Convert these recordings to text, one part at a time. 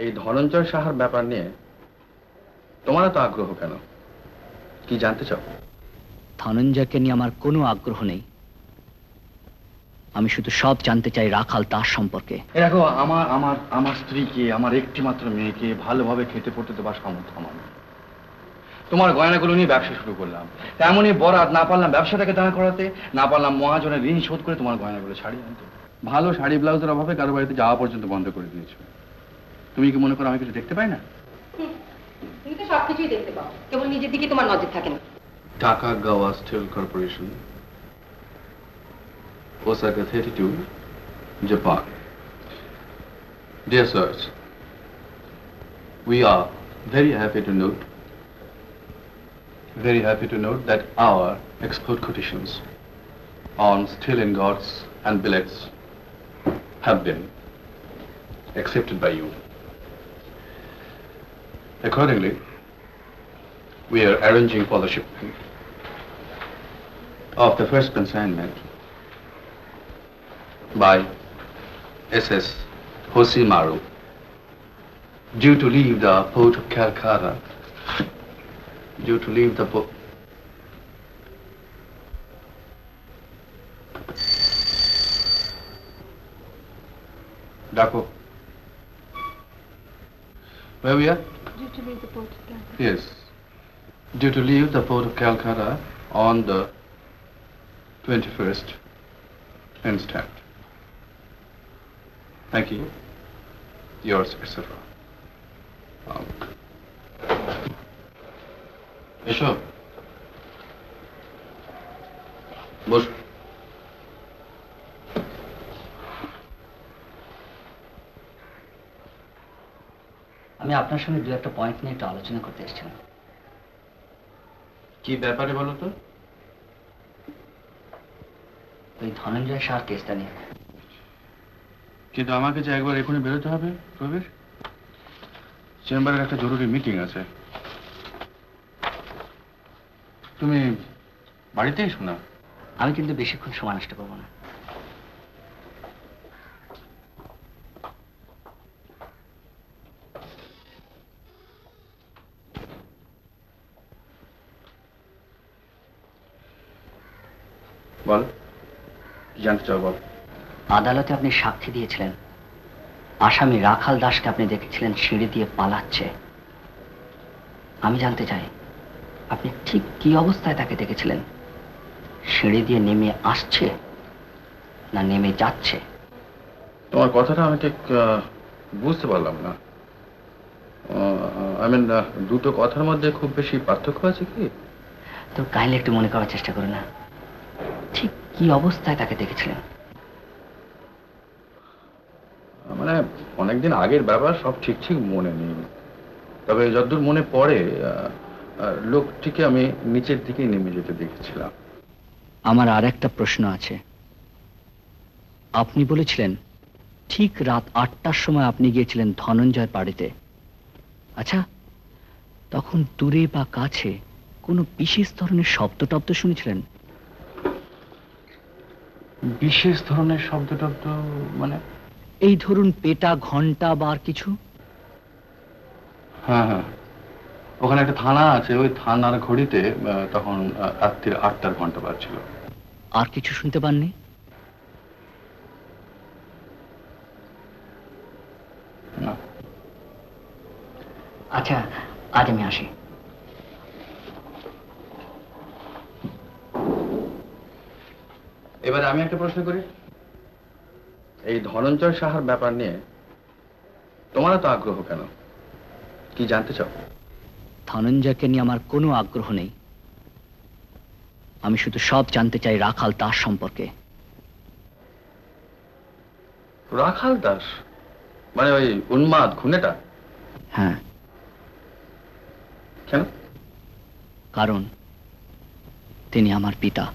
এই ধনঞ্জয় সাহার ব্যাপার নিয়ে তোমার তো আগ্রহ কেন? কি জানতে চাও? ধনঞ্জয়কে নিয়ে আমার কোনো আগ্রহ নেই। আমি শুধু সব জানতে চাই রাখাল দাস সম্পর্কে। দেখো, আমার আমার আমার স্ত্রীকে, আমার একটি মাত্র মেয়েকে ভালোভাবে খেতে পড়তে দেবার সামর্থ্য আমার নেই। তোমার গয়নাগুলো নিয়ে ব্যবসা শুরু করলাম, তেমনই বরাত না পারলাম ব্যবসাটাকে দাঁড় করাতে, না পারলাম মহাজনের ঋণ শোধ করে তোমার গয়নাগুলো ছাড়িয়ে আনতে। ভালো শাড়ি ব্লাউজের অভাবে কারো বাড়িতে যাওয়া পর্যন্ত বন্ধ করে দিয়েছো। তুমি কি মনে করো আমি কিছু দেখতে পাই না? তুমি তো সবকিছুই দেখতে পাও, কেবল নিজের দিকে তোমার নজর থাকে না। ঢাকা গাওয়া still corporation, Osaka 32, Japan. Dear sirs, we are very happy to note that our export quotations on steel ingots and billets have been accepted by you. Accordingly, we are arranging for the shipment of the first consignment by SS Hoshimaru, due to leave the port of Calcutta, Daco. Where we are? Due to leave the port of Calcutta. Yes. Due to leave the port of Calcutta on the 21st instant. Thank you. Yours, etc. এসো, বস। আমি আপনার সঙ্গে দু একটা point নিয়ে একটু আলোচনা করতে এসেছিলাম। কি ব্যাপারে বলো তো? ওই ধনঞ্জয় সার কেসটা নিয়ে। কিন্তু আমাকে যে একবার এখনই বেরোতে হবে প্রবীর, চেম্বারের একটা জরুরি মিটিং আছে। তুমি বাড়িতেই শোনা। আমি কিন্তু বেশিক্ষণ সময় নষ্ট করবো না। বল, কি জানতে চাও বল। আদালতে আপনি সাক্ষী দিয়েছিলেন আসামি রাখাল দাসকে আপনি দেখেছিলেন সিঁড়ি দিয়ে পালাচ্ছে। আমি জানতে চাই আপনি ঠিক কি অবস্থায় তাকে দেখেছিলেন? সিঁড়ি দিয়ে নেমে আসছে না নেমে যাচ্ছে? তোমার কথাটা আমি ঠিক বুঝতে পারলাম না। দুটো কথার মধ্যে খুব বেশি পার্থক্য আছে কি? তো কাইন্ডলি একটু মনে করার চেষ্টা করে না, ঠিক কি অবস্থায় তাকে দেখেছিলেন? মানে অনেকদিন আগের ব্যাপার, সব ঠিক ঠিক মনে নেই। তবে যতদূর মনে পড়ে, লোকটিকে আমি নিচের দিকে নেমে যেতে দেখেছিলাম। আমার আর একটা প্রশ্ন আছে। আপনি বলেছিলেন ঠিক রাত 8টার সময় আপনি গিয়েছিলেন ধনঞ্জয়ের বাড়িতে। আচ্ছা, তখন দূরে বা কাছে কোনো বিশেষ ধরনের শব্দ টব্দ শুনেছিলেন? বিশেষ ধরনের শব্দ টব্দ মানে? এই ধরুন পেটা, ঘন্টা বা আর কিছু? হ্যাঁ হ্যাঁ, ওখানে একটা থানা আছে, ওই থানার ঘড়িতে তখন রাত্রির 8টার ঘন্টা বাজছিল। আর কিছু শুনতে পাননি? না। আচ্ছা, আজ আমি আসি। এবারে আমি একটা প্রশ্ন করি। এই ধনঞ্জয় সাহার ব্যাপার নিয়ে তোমার তো আগ্রহ কেন? কি জানতে চাও? ধনঞ্জয়কে নিয়ে আমার কোনো আগ্রহ নেই। আমি শুধু সব জানতে চাই রাখাল দাস সম্পর্কে। রাখাল দাস মানে ওই উন্মাদ খুনেটা? হ্যাঁ। কেন? কারণ তিনি আমার পিতা।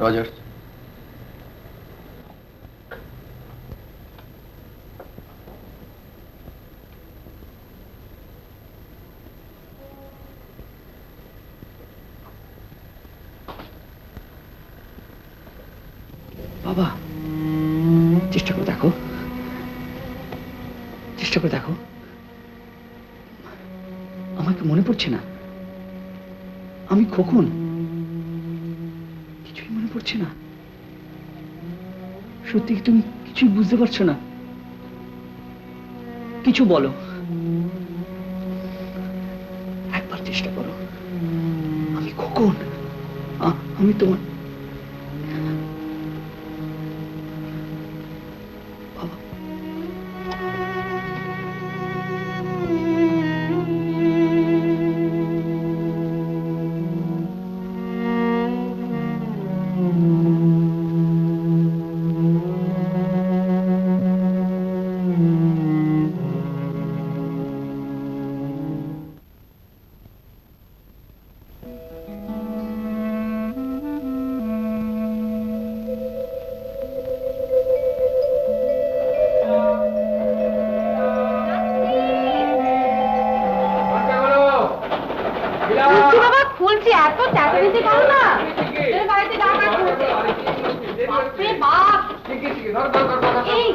রজার্স, বাবা, চেষ্টা করে দেখো, চেষ্টা করে দেখো। আমাকে মনে পড়ছে না, আমি খোকন, কিছুই মনে পড়ছে না। সত্যি কি তুমি কিছুই বুঝতে পারছো না? কিছু বলো, একবার চেষ্টা করো। আমি খোকন, আমি তোমার বাবা। খুলছি বাবা, খুলছি, এত চেঁচামেচি করো না। এর বাড়িতে ডাকা খুলছে। বাপরে বাপ। এই,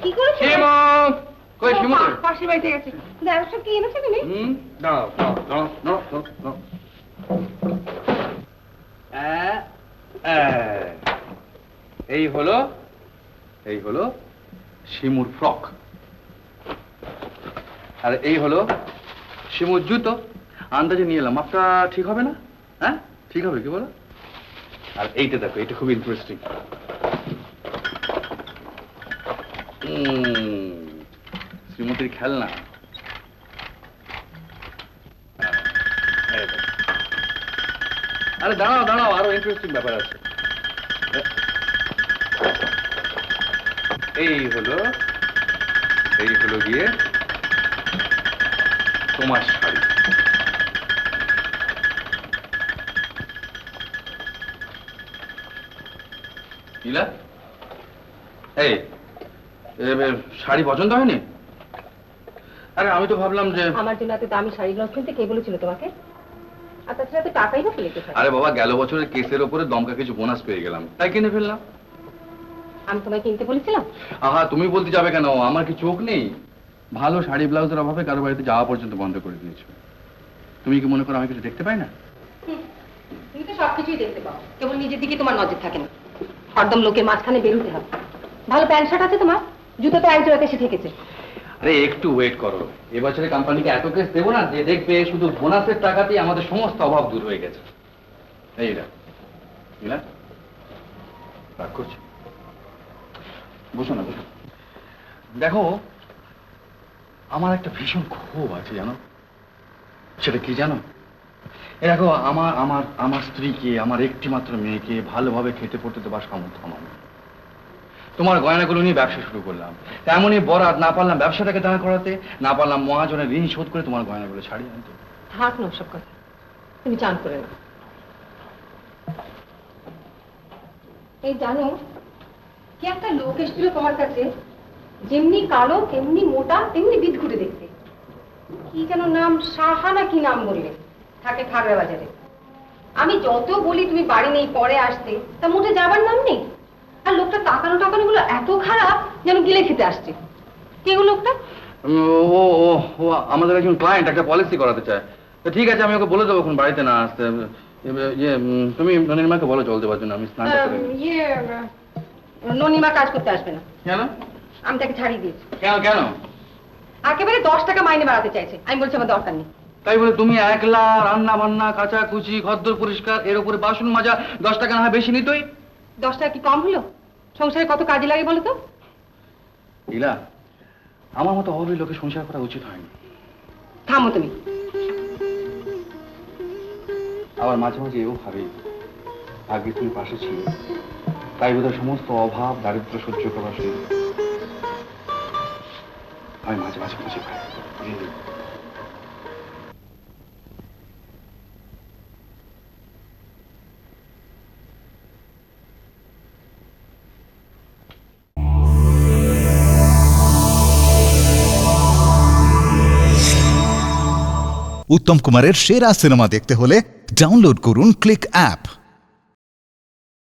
কি করেছো? কই শিমু? পাশের বাড়িতে গেছে। দেখো কি এনেছো তুমি? দাঁড়াও দাঁড়াও দাঁড়াও দাঁড়াও দাঁড়াও। এই হলো শিমুর ফ্রক, আর এই হলো শিমুর জুতো। আন্দাজে নিয়ে এলাম, মাপটা ঠিক হবে না? হ্যাঁ ঠিক হবে, কি বলো? আর এইটা দেখো, এটা খুব ইন্টারেস্টিং। শ্রীমতীর খেলনা। আরে দাঁড়াও দাঁড়াও, আরো ইন্টারেস্টিং ব্যাপার আছে। এই হলো গিয়ে তোমার শাড়ি। নীলা, এই শাড়ি পছন্দ হয়নি? আরে আমি তো ভাবলাম যে আমার জন্য এত দামি শাড়িগুলো কিনতে কে বলেছিল তোমাকে? আর তাছাড়া তো টাকাই না ফেলেছে। আরে বাবা, গেল বছরের কেসের ওপরে দমকা কিছু বোনাস পেয়ে গেলাম, তাই কিনে ফেললাম। আমি তোমায় কিনতে বলেছিলাম? আহা, তুমি বলতে যাবে কেন? আমার কি চোখ নেই? ভালো শাড়ি ব্লাউজের অভাবে কারো বাড়িতে যাওয়া পর্যন্ত বন্ধ করে দিয়েছো। তুমি কি মনে করো আমি কিছু দেখতে পাই না? তুমি তো সবকিছুই দেখতে পাও, কেবল নিজের দিকে তোমার নজর থাকে না। হরদম লোকের মাঝখানে বেরোতে হবে। ভালো প্যান্ট শার্ট আছে তোমার, জুতো তো এক জোড়াতে এসে ঠেকেছে। আরে একটু ওয়েট করো, এবছরে কোম্পানিকে এত কেস দেবো না যে দেখবে শুধু বোনাসের টাকাতেই আমাদের সমস্ত অভাব দূর হয়ে গেছে। এই না রাগ করছো? বসো না, বসো। দেখো, আমার একটা ভীষণ ক্ষোভ আছে, জানো? সেটা কি জানো? এ দেখো, আমার স্ত্রীকে, আমার একটি মাত্র মেয়েকে ভালোভাবে খেতে পড়তে দেবার সামর্থ্য আমার নেই। তোমার গয়নাগুলো নিয়ে ব্যবসা শুরু করলাম, তেমনই বরাত, না পারলাম ব্যবসাটাকে দাঁড় করাতে, না পারলাম মহাজনের ঋণ শোধ করে তোমার গয়নাগুলো ছাড়িয়ে আনতে। থাক না সব কথা, তুমি চান করে না। এই জানো, কি একটা লোক এসেছিল তোমার কাছে, যেমনি কালো তেমনি মোটা তেমনি বিদঘুটে দেখতে। কি যেন নাম, সাহা না কি নাম বললে, থাকে খাগড়া বাজারে। আমি যত বলি তুমি বাড়ি নেই, পরে আসতে, তা মোটে যাবার নাম নেই। আর লোকটা তাকানো টাকানো গুলো এত খারাপ, যেন গিলে খেতে আসছে। কে গো লোকটা? ও ও ও আমাদের একজন ক্লায়েন্ট একটা পলিসি করাতে চায়। তো ঠিক আছে, আমি ওকে বলে দেবো এখন বাড়িতে না আসতে। তুমি ননিমাকে বলো জল দেওয়ার জন্য, আমি স্নান করতে গেলাম। ননিমা কাজ করতে আসবে না। কেন? আমি তাকে ছাড়িয়ে দিয়েছি। কেন কেন? একেবারে 10 টাকা মাইনে বাড়াতে চাইছে। আমি বলছি আমার দরকার নেই। তাই বলে তুমি একলা রান্না বান্না, কাঁচা কুচি, ঘরদোর পরিষ্কার, এর উপরে বাসন মাজা, 10 টাকা না হয় বেশি নিতই। 10 টাকা কি কম হলো? সংসারে কত কাজে লাগে বলো তো? ইলা, আমার মতো অভাবী লোকে সংসার করা উচিত হয়নি। থামো তুমি। আবার মাঝে মাঝে এও ভাবি, ভাগ্যে তুমি পাশে ছিল, তাই বোধহয় সমস্ত অভাব দারিদ্র সহ্য করা শুরু। আমি মাঝে মাঝে খুঁজে পাই। উত্তম কুমারের সেরা সিনেমা দেখতে হলে ডাউনলোড করুন ক্লিক অ্যাপ।